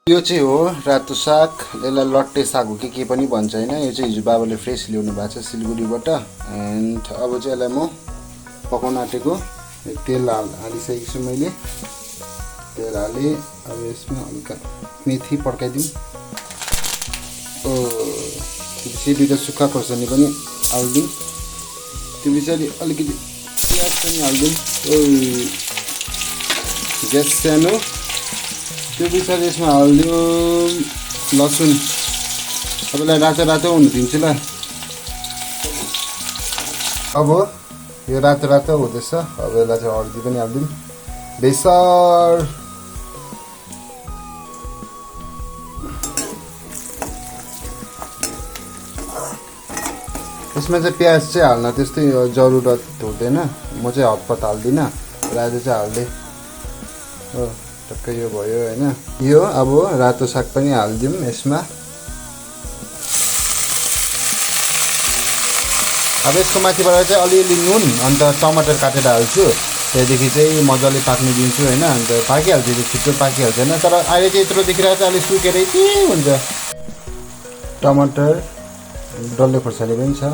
यो चाहिँ हो रातो साग, यसलाई लट्टे साग हो कि के पनि भन्छ हैन। यो चाहिँ हिजो बाबाले फ्रेस ल्याउनु भएको छ सिलगढीबाट। एन्ड अब चाहिँ यसलाई म पकाउन आँटेको। तेल हालिसकेको छु मैले। तेल हालेँ। अब यसमा हल्का मेथी पड्काइदिउँ। त्यसपछि दुईटा सुक्खा खोर्सानी पनि हालिदिउँ। त्यो पछाडि अलिकति प्याज पनि हालिदिउँ। ग्यास सानो। त्यो पछाडि यसमा हालिदिउँ लसुन। तपाईँलाई रातो रातो हुनु दिन्छु ल। अब यो रातो रातो हुँदैछ। अब यसलाई चाहिँ हर्दी पनि हालिदिउँ। बेसार यसमा चाहिँ प्याज चाहिँ हाल्न त्यस्तै जरुरत हुँदैन। म चाहिँ हतपत हाल्दिनँ। रातो चाहिँ हाल्दै हो टक्कै यो भयो हैन। यो अब रातो साग पनि हालिदिउँ यसमा। अब यसको माथिबाट चाहिँ अलिअलि नुन अन्त टमाटर काटेर हाल्छु। त्यहाँदेखि चाहिँ मजाले पाक्नु दिन्छु हैन। अन्त पाकिहाल्छ, त्यो छिटो पाकिहाल्छ हैन। तर अहिले चाहिँ यत्रो देखिरहेको चाहिँ अलिक सुकेरै के हुन्छ। टमाटर डल्ले खोर्सानी पनि छ,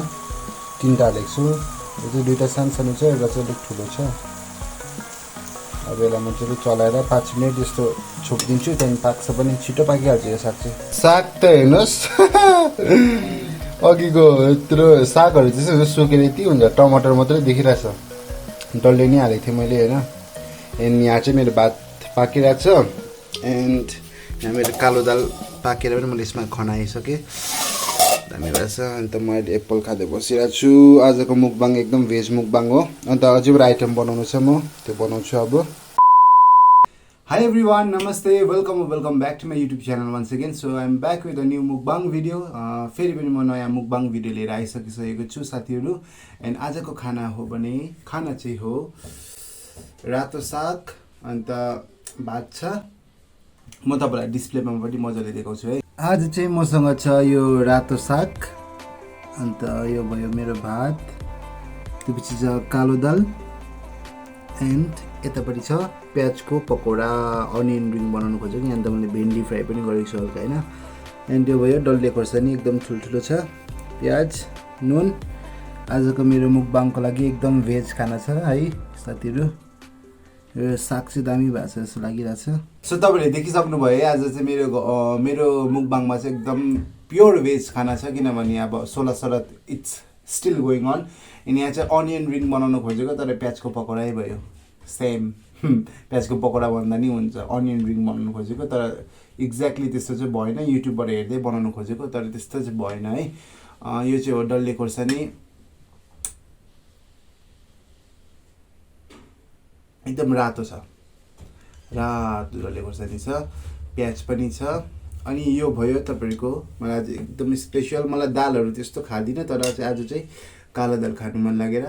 3टा हालेको छु। यो चाहिँ 2टा सानो छ, एउटा चाहिँ अलिक ठुलो छ। अब यसलाई मजाले चलाएर 5 मिनट जस्तो छोपिदिन्छु। त्यहाँदेखि पाक्छ पनि, छिटो पाकिहाल्छ यो साग चाहिँ। साग त हेर्नुहोस् अघिको यत्रो सागहरू चाहिँ सुकेर यति हुन्छ। टमाटर मात्रै देखिरहेछ। डल्ले नै हालेको थिएँ मैले होइन। एन्ड यहाँ चाहिँ मेरो भात पाकिरहेको छ। एन्ड यहाँ मेरो कालो दाल पाकेर पनि मैले यसमा खनाइसकेँ। दामी रहेछ। अन्त म अहिले एप्पल खाँदै बसिरहेको छु। आजको मुकबाङ एकदम भेज मुकबाङ हो। अन्त अझै एउटा आइटम बनाउनु छ, म त्यो बनाउँछु अब। Hi everyone, namaste, welcome back to my YouTube channel once again. So I'm back with a new mukbang video. फेरि पनि म नयाँ मुकबाङ भिडियो लिएर आइसकिसकेको छु साथीहरू। एन्ड आजको खाना हो भने खाना चाहिँ हो रातो साग अन्त भात छ। म तपाईँलाई डिस्प्लेमा पनि मजाले देखाउँछु है। आज चाहिँ मसँग छ यो रातो साग, अन्त यो भयो मेरो भात, त्यसपछि छ कालो दाल, एन्ड यतापट्टि छ प्याजको पकौडा, अनियन रिङ बनाउनु खोजेको नि। अन्त मैले भेन्डी फ्राई पनि गरेको छु हल्का होइन। एन्ड त्यो भयो डल्ले खोर्सानी एकदम ठुल्ठुलो छ, प्याज, नुन। आजको मेरो मुकबाङको लागि एकदम भेज खाना छ है साथीहरू। यो साग चाहिँ दामी भएको छ जस्तो लागिरहेछ। सो तपाईँहरूले देखिसक्नु भयो है, आज चाहिँ मेरो मुकबाङमा चाहिँ एकदम प्योर भेज खाना छ। किनभने अब 16 शरत इट्स स्टिल गोइङ अन। अनि यहाँ चाहिँ अनियन रिङ बनाउनु खोजेको, तर प्याजको पकौडै भयो। सेम प्याजको पकौडा भन्दा नि हुन्छ। अनियन रिङ बनाउनु खोजेको, तर एक्ज्याक्टली त्यस्तो चाहिँ भएन। युट्युबबाट हेर्दै बनाउनु खोजेको, तर त्यस्तो चाहिँ भएन है। यो चाहिँ हो डल्ले खोर्सानी, एकदम रातो छ, रातो डल्ले खोर्सानी छ, प्याज पनि छ। अनि यो भयो तपाईँहरूको मलाई आज एकदम स्पेसल। मलाई दालहरू त्यस्तो खाँदिनँ, तर चाहिँ आज चाहिँ कालो दाल खानु मन लागेर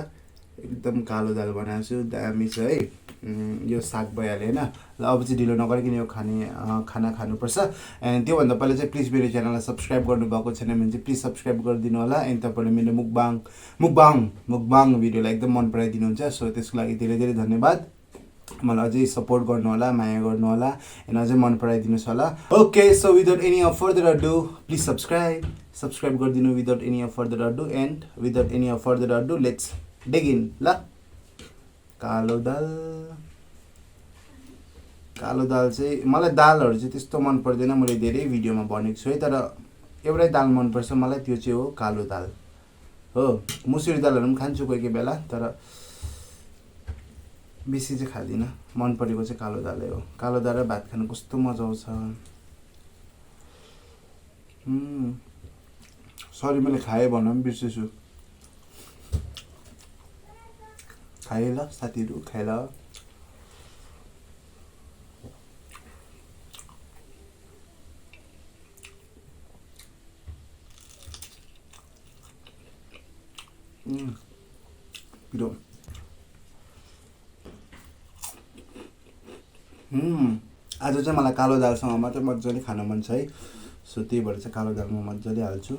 एकदम कालो दाल बनाएको छु। दामी छ है। यो साग भइहाल्यो होइन। ल अब चाहिँ ढिलो नगरिकन यो खाना खानुपर्छ। एन्ड त्योभन्दा पहिला चाहिँ प्लिज मेरो च्यानललाई सब्सक्राइब गर्नुभएको छैन भने चाहिँ प्लिज सब्सक्राइब गरिदिनु होला। एन्ड तपाईँले मेरो मुकबाङ भिडियोलाई एकदम मन पराइदिनुहुन्छ। सो त्यसको लागि धेरै धेरै धन्यवाद। मलाई अझै सपोर्ट गर्नु होला, माया गर्नु होला, एन्ड अझै मन पराइदिनुहोस् होला। Okay, so without any of further ado please subscribe गरिदिनु without any of further ado. And without any of further ado let's dig in. ल कालो दाल चाहिँ मलाई दालहरू चाहिँ त्यस्तो मन पर्दैन। मैले धेरै भिडियोमा भनेको छु है, तर एउटै दाल मनपर्छ मलाई, त्यो चाहिँ हो कालो दाल हो। मुसुरी दालहरू पनि खान्छु कोही कोही बेला, तर बेसी चाहिँ खाँदिनँ। मन परेको चाहिँ कालो दालै हो। कालो दाल र भात खानु कस्तो मजा आउँछ। सरी मैले खाएँ भन्न पनि बिर्सेछु। खाएँ ल साथीहरू, खाएँ ल। पिरो आज चाहिँ मलाई कालो दालसँग मात्रै मजाले खान मन छ है। सो त्यही भएर चाहिँ कालो दाल म मजाले हाल्छु।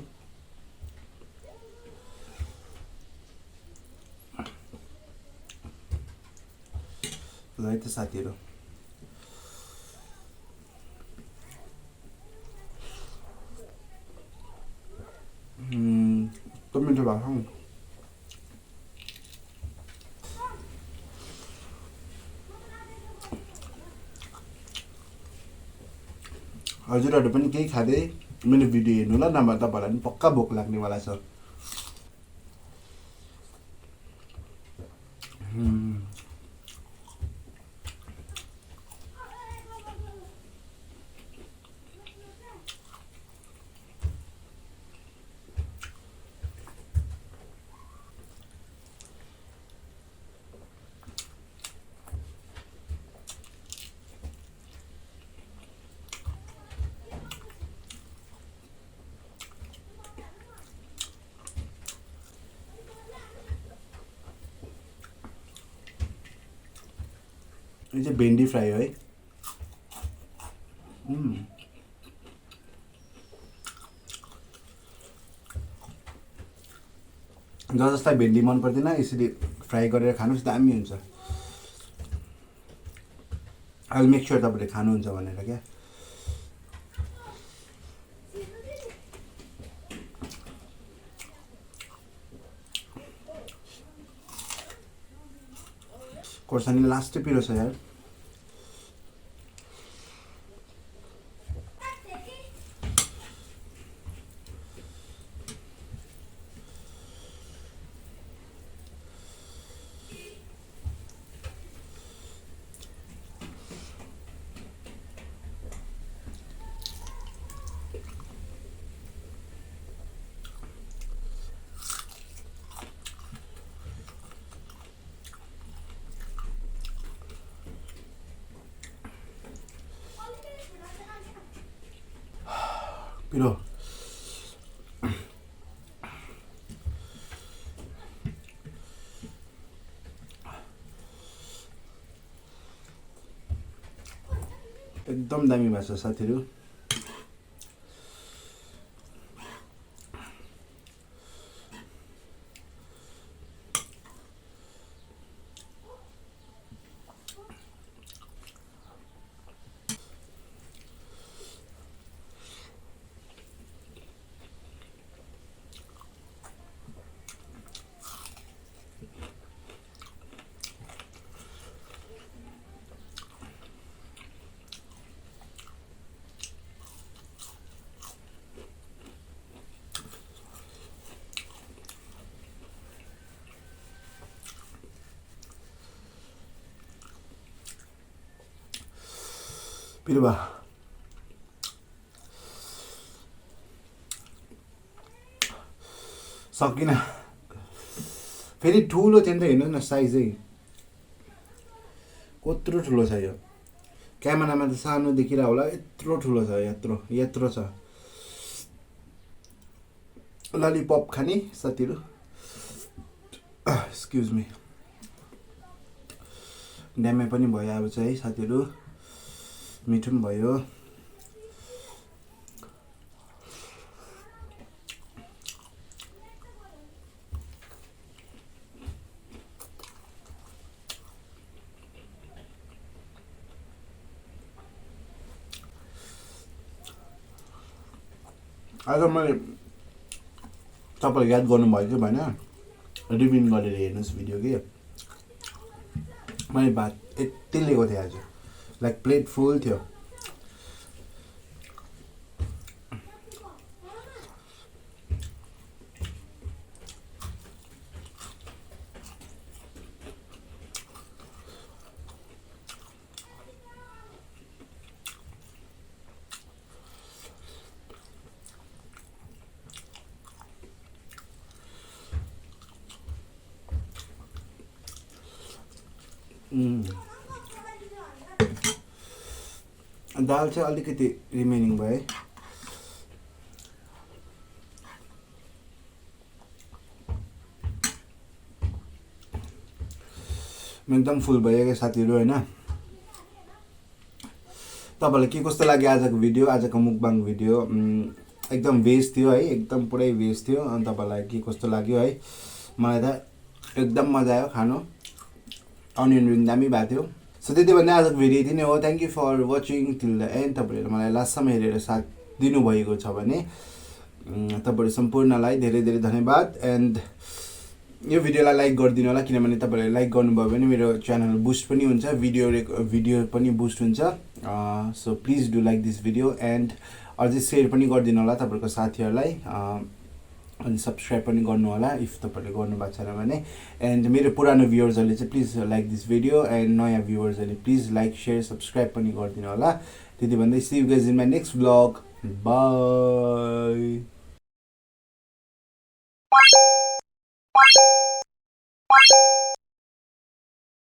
ल है त साथीहरू, मिठो भएको छ। हजुरहरू पनि केही खाँदै मेरो भिडियो हेर्नु ल, नभए तपाईँहरूलाई पनि पक्का भोक लाग्नेवाला छ। यो चाहिँ भेन्डी फ्राई हो है। जसलाई भेन्डी मन पर्दैन यसरी फ्राई गरेर खानुहोस्, दामी हुन्छ। आई मेक स्योर तपाईँले खानुहुन्छ भनेर क्या। खोर्सानी लास्टै पिरो छ यार। पिरो एकदम दामी भएको छ साथीहरू। पिरो भा सकिन। फेरि ठुलो थियो नि त, हेर्नुहोस् न साइजै कत्रो ठुलो छ यो। क्यामेरामा त सानो देखिरहेको होला, यत्रो ठुलो छ, यत्रो यत्रो छ। ललिपप खाने साथीहरू, एक्सक्युज मी। ड्यामे पनि भयो अब चाहिँ साथीहरू, मिठो पनि भयो। आज मैले तपाईँले याद गर्नुभयो कि भएन, रिभिन गरेर हेर्नुहोस् भिडियो कि मैले भात यति लिएको थिएँ आज, लाइक प्लेट फुल थियो। दाल चाहिँ अलिकति रिमेनिङ भयो है। एकदम फुल भयो क्या साथीहरू होइन। तपाईँलाई के कस्तो लाग्यो आजको भिडियो, आजको मुकबाङ भिडियो? एकदम भेज थियो है, एकदम पुरै भेज थियो। अनि तपाईँलाई के कस्तो लाग्यो है? मलाई त एकदम मजा आयो खानु, अनियन रिङ दामी भएको थियो। सो त्यति भन्दा आजको भिडियो यति नै हो। Thank you for watching till the end. तपाईँहरूले मलाई लास्टसम्म हेरेर साथ दिनुभएको छ भने तपाईहरु सम्पूर्णलाई धेरै धेरै धन्यवाद एन्ड यो भिडियोलाई लाइक गरिदिनु होला किनभने तपाईहरुले लाइक गर्नुभयो भने मेरो च्यानल बुस्ट पनि हुन्छ भिडियो पनि बुस्ट हुन्छ so please do like this video and अझै शेयर पनि गरिदिनु होला तपाईहरुको साथीहरुलाई अनि सब्स्क्राइब पनि गर्नु होला इफ तपाईहरुले गर्नु भएको छैन भने एन्ड मेरो पुरानो भ्युअर्सहरुले चाहिँ please like this video and नयाँ भ्युअर्सहरुले प्लिज लाइक शेयर सब्स्क्राइब पनि गरिदिनु होला त्यति भन्दै see you guys in my next blog by